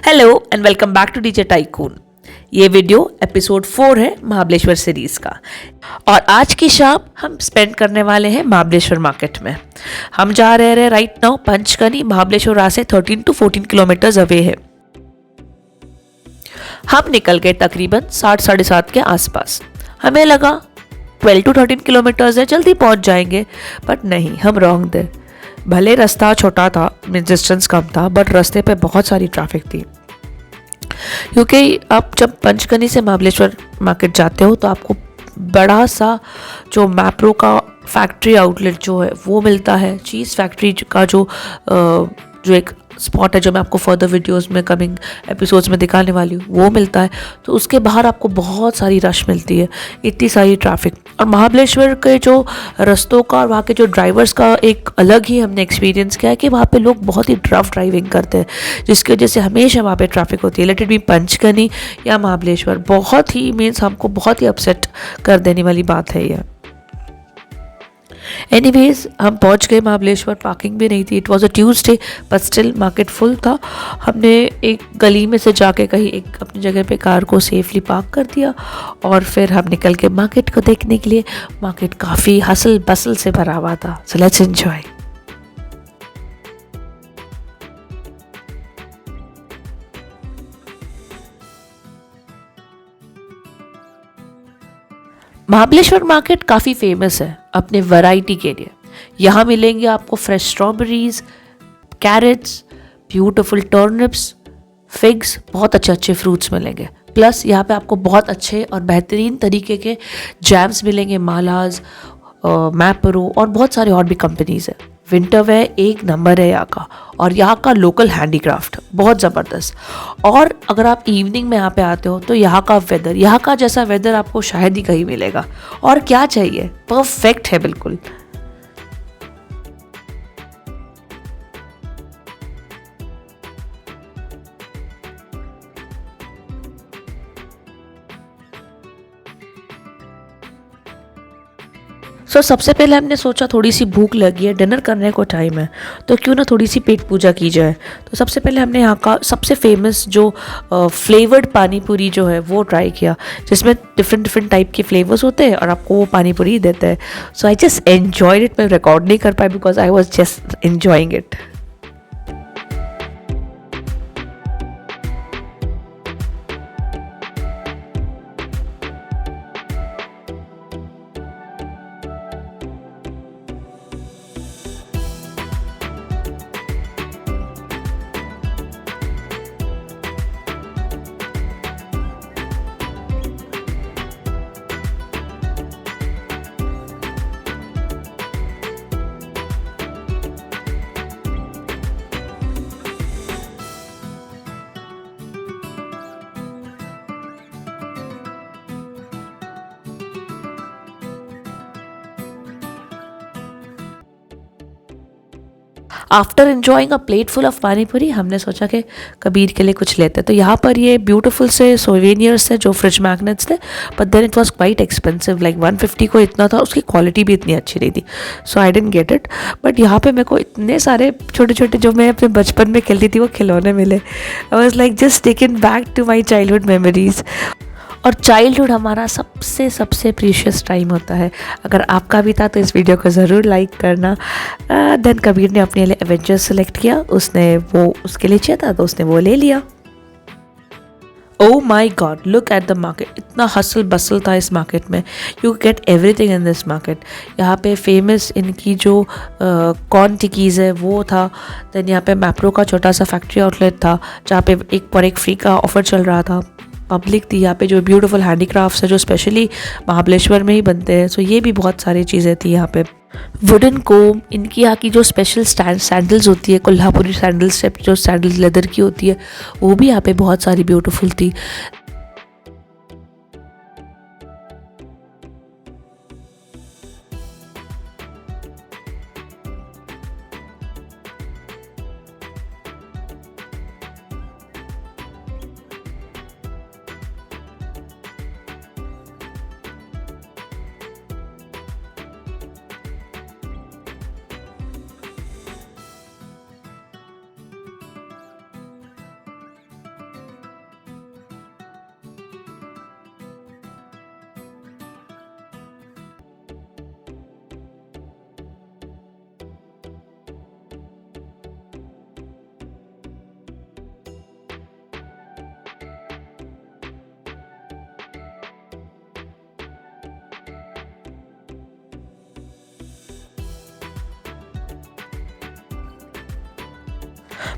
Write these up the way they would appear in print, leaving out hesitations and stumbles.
Hello and welcome back two DJ tycoon. ये video episode 4 है Mahabaleshwar series का और आज की शाम हम स्पेंड करने वाले हैं महाबलेश्वर मार्केट में। हम जा रहे हैं राइट नाउ पंचगनी। महाबलेश्वर से 13 to 14 किलोमीटर्स अवे है। हम निकल गए तकरीबन 7-7:30 के आसपास। हमें लगा 12 to 13 किलोमीटर्स है, जल्दी पहुंच जाएंगे, बट नहीं, हम रॉन्ग थे। भले रास्ता छोटा था, डिस्टेंस कम था, बट रास्ते पे बहुत सारी ट्रैफिक थी, क्योंकि आप जब पंचगनी से महाबलेश्वर मार्केट जाते हो तो आपको बड़ा सा जो मैप्रो का फैक्ट्री आउटलेट जो है वो मिलता है। चीज़ फैक्ट्री का जो एक स्पॉट है, जो मैं आपको फर्दर वीडियोस में कमिंग एपिसोड्स में दिखाने वाली हूँ, वो मिलता है। तो उसके बाहर आपको बहुत सारी रश मिलती है, इतनी सारी ट्रैफिक। और महाबलेश्वर के जो रास्तों का और वहाँ के जो ड्राइवर्स का एक अलग ही हमने एक्सपीरियंस किया है कि वहाँ पे लोग बहुत ही रफ ड्राइविंग करते हैं, जिसकी वजह से हमेशा वहाँ पे ट्रैफिक होती है। लेट इट बी पंचगनी या महाबलेश्वर, बहुत ही मीन्स हमको बहुत ही अपसेट कर देने वाली बात है ये। एनीवेज हम पहुंच गए महाबलेश्वर। पार्किंग भी नहीं थी, it was a Tuesday, but still market full था। हमने एक गली में से जाके कहीं एक अपनी जगह पे कार को सेफली पार्क कर दिया और फिर हम निकल के मार्केट को देखने के लिए। मार्केट काफ़ी हसल बसल से भरा हुआ था। So let's enjoy. Mahabaleshwar market काफ़ी फेमस है अपने वैरायटी के लिए। यहाँ मिलेंगे आपको fresh strawberries, carrots, beautiful turnips, figs, बहुत अच्छे अच्छे फ्रूट्स मिलेंगे। प्लस यहाँ पे आपको बहुत अच्छे और बेहतरीन तरीके के जैम्स मिलेंगे, मालाज, मैपरो और बहुत सारे और भी कंपनीज है। विंटर वेयर एक नंबर है यहाँ का, और यहाँ का लोकल हैंडीक्राफ्ट बहुत ज़बरदस्त। और अगर आप इवनिंग में यहाँ पे आते हो तो यहाँ का वेदर, यहाँ का जैसा वेदर आपको शायद ही कहीं मिलेगा। और क्या चाहिए, परफेक्ट है बिल्कुल। सबसे पहले हमने सोचा थोड़ी सी भूख लगी है, डिनर करने को टाइम है, तो क्यों ना थोड़ी सी पेट पूजा की जाए। तो सबसे पहले हमने यहाँ का सबसे फेमस जो फ्लेवर्ड पानी पूरी जो है वो ट्राई किया, जिसमें डिफरेंट टाइप के फ्लेवर्स होते हैं और आपको वो पानी पूरी देते हैं। So I just enjoyed it. मैं रिकॉर्ड नहीं कर पाई because I was just enjoying it. After enjoying a plate full of pani puri, हमने सोचा कि कबीर के लिए कुछ लेते हैं। तो यहाँ पर ये ब्यूटीफुल से सोवेनियर्स थे जो फ्रिज मैग्नेट्स थे, but then it was quite expensive, like 150 को इतना था। उसकी क्वालिटी भी इतनी अच्छी नहीं थी, so I didn't get it. But यहाँ पे मेरे को इतने सारे छोटे छोटे जो मैं अपने बचपन में खेलती थी वो खिलौने मिले। I was like just taken back to my childhood memories. और चाइल्डहुड हमारा सबसे सबसे प्रीशियस टाइम होता है। अगर आपका भी था तो इस वीडियो को ज़रूर लाइक करना। देन कबीर ने अपने लिए एवेंजर्स सेलेक्ट किया, उसने वो उसके लिए चाहिए था तो उसने वो ले लिया। Oh my God, look at the market. इतना हसल बसल था इस मार्केट में। You get everything in this market. यहाँ पे फेमस इनकी जो कॉर्न टिक्कीज़ है वो था। देन यहाँ पे मैप्रो का छोटा सा फैक्ट्री आउटलेट था, जहाँ पे एक पर एक फ्री का ऑफर चल रहा था। पब्लिक थी यहाँ पे, जो ब्यूटीफुल हैंडीक्राफ्ट्स है जो स्पेशली महाबलेश्वर में ही बनते हैं। सो ये भी बहुत सारी चीज़ें थी यहाँ पे। वुडन कोम, इनकी यहाँ की जो स्पेशल सैंडल्स होती है, कोल्हापुरी सैंडल्स टाइप जो सैंडल्स लेदर की होती है, वो भी यहाँ पे बहुत सारी ब्यूटीफुल थी।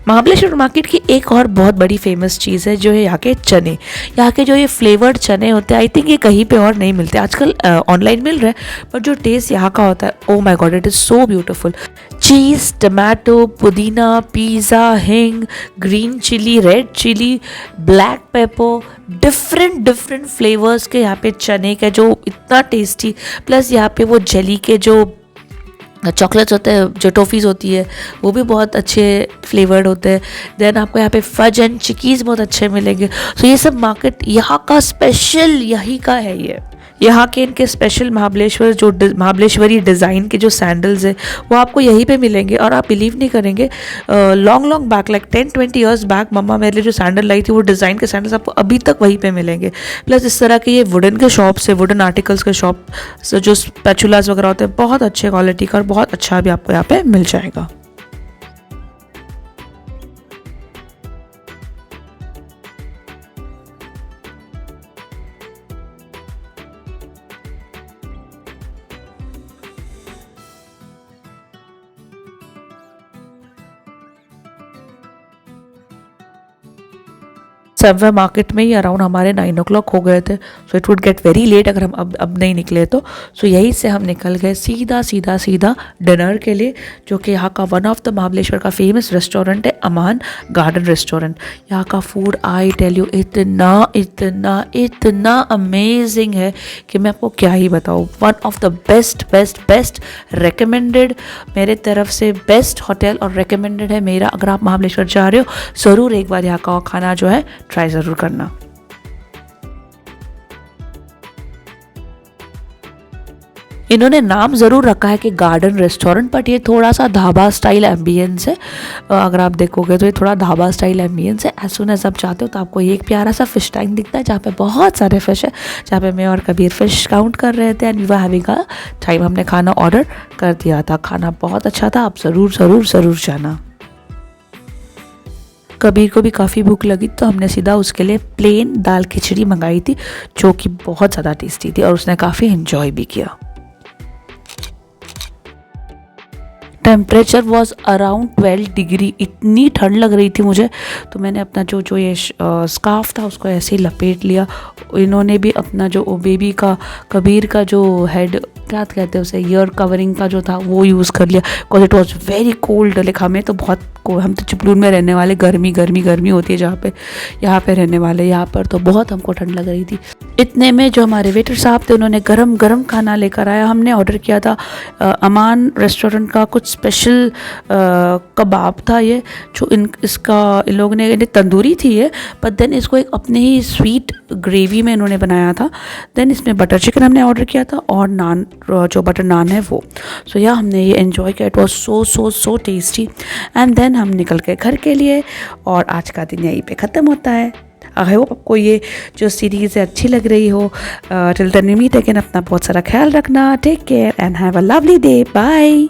महाबलेश्वर मार्केट की एक और बहुत बड़ी फेमस चीज़ है जो है यहाँ के चने। यहाँ के जो ये फ्लेवर्ड चने होते हैं, आई थिंक ये कहीं पे और नहीं मिलते। आजकल ऑनलाइन मिल रहा है, पर जो टेस्ट यहाँ का होता है, oh my god, it is so beautiful. Cheese, tomato, पुदीना, पिज़्ज़ा, हिंग, green chilli, red chilli, black pepper, different different flavours के यहाँ पे चने के जो इतना टेस्टी, प्लस यहाँ पे वो जेली के जो चॉकलेट्स होते हैं, जो टॉफ़ीज़ होती है, वो भी बहुत अच्छे फ्लेवर्ड होते हैं। देन आपको यहाँ पे फज एंड चिकीज़ बहुत अच्छे मिलेंगे। सो ये सब मार्केट यहाँ का स्पेशल यही का है। ये यहाँ के इनके स्पेशल महाबलेश्वरी डिज़ाइन के जो सैंडल्स है वो आपको यहीं पे मिलेंगे। और आप बिलीव नहीं करेंगे, long back like 10-20 years back mumma मेरे लिए जो सैंडल लाई थी, वो डिज़ाइन के सैंडल्स आपको अभी तक वहीं पे मिलेंगे। प्लस इस तरह के ये वुडन के शॉप से, वुडन आर्टिकल्स के शॉप से जो स्पैचुलास वगैरह होते हैं, बहुत अच्छे क्वालिटी का और बहुत अच्छा भी आपको यहाँ पे मिल जाएगा। सबवे मार्केट में ही अराउंड हमारे 9 o'clock हो गए थे। So it would get very late अगर हम अब नहीं निकले तो। सो यहीं से हम निकल गए सीधा डिनर के लिए, जो कि यहाँ का वन ऑफ द महाबलेश्वर का फेमस रेस्टोरेंट है, अमान गार्डन रेस्टोरेंट। यहाँ का फूड आई टेल यू इतना इतना इतना अमेजिंग है कि मैं आपको क्या ही बताऊँ। One of the best recommended मेरे तरफ से, बेस्ट होटल और रिकमेंडेड है मेरा। अगर आप महाबलेश्वर जा रहे हो, ज़रूर एक बार यहाँ का खाना जो है ट्राई ज़रूर करना। इन्होंने नाम ज़रूर रखा है कि गार्डन रेस्टोरेंट, बट ये थोड़ा सा ढाबा स्टाइल एम्बियंस है। अगर आप देखोगे तो ये थोड़ा ढाबा स्टाइल एम्बियंस है। एज सुन एज आप जाते हो तो आपको एक प्यारा सा फिश टैंक दिखता है, जहाँ पे बहुत सारे फिश है, जहाँ पे मैं और कबीर फिश काउंट कर रहे थे and we were having a time. हमने खाना ऑर्डर कर दिया था, खाना बहुत अच्छा था, आप ज़रूर जाना। कबीर को भी काफ़ी भूख लगी तो हमने सीधा उसके लिए प्लेन दाल खिचड़ी मंगाई थी, जो कि बहुत ज़्यादा टेस्टी थी और उसने काफ़ी एंजॉय भी किया। टेम्परेचर वॉज अराउंड 12 डिग्री, इतनी ठंड लग रही थी मुझे, तो मैंने अपना जो ये स्कार्फ था उसको ऐसे ही लपेट लिया। इन्होंने भी अपना जो बेबी का, कबीर का जो हेड, क्या कहते हैं उसे, ईयर कवरिंग का जो था वो यूज़ कर लिया, because it was very cold. Like हमें तो बहुत, हम तो चिपलून में रहने वाले, गर्मी होती है जहाँ पे, यहाँ पे रहने वाले, यहाँ पर तो बहुत हमको ठंड लग रही थी। इतने में जो हमारे वेटर साहब थे, उन्होंने गरम खाना लेकर आया। हमने ऑर्डर किया था अमान रेस्टोरेंट का कुछ स्पेशल कबाब था ये, जो इन लोगों ने, तंदूरी थी ये, बट देन इसको एक अपने ही स्वीट ग्रेवी में इन्होंने बनाया था। देन इसमें बटर चिकन हमने ऑर्डर किया था और नान, जो बटर नान है वो। सो या हमने ये एंजॉय किया, it was so tasty. And then हम निकल गए घर के लिए और आज का दिन यहीं पे ख़त्म होता है। आई होप आपको ये जो सीरीज़ है अच्छी लग रही हो। Till then we meet again, अपना बहुत सारा ख्याल रखना, take care and have a lovely day, bye.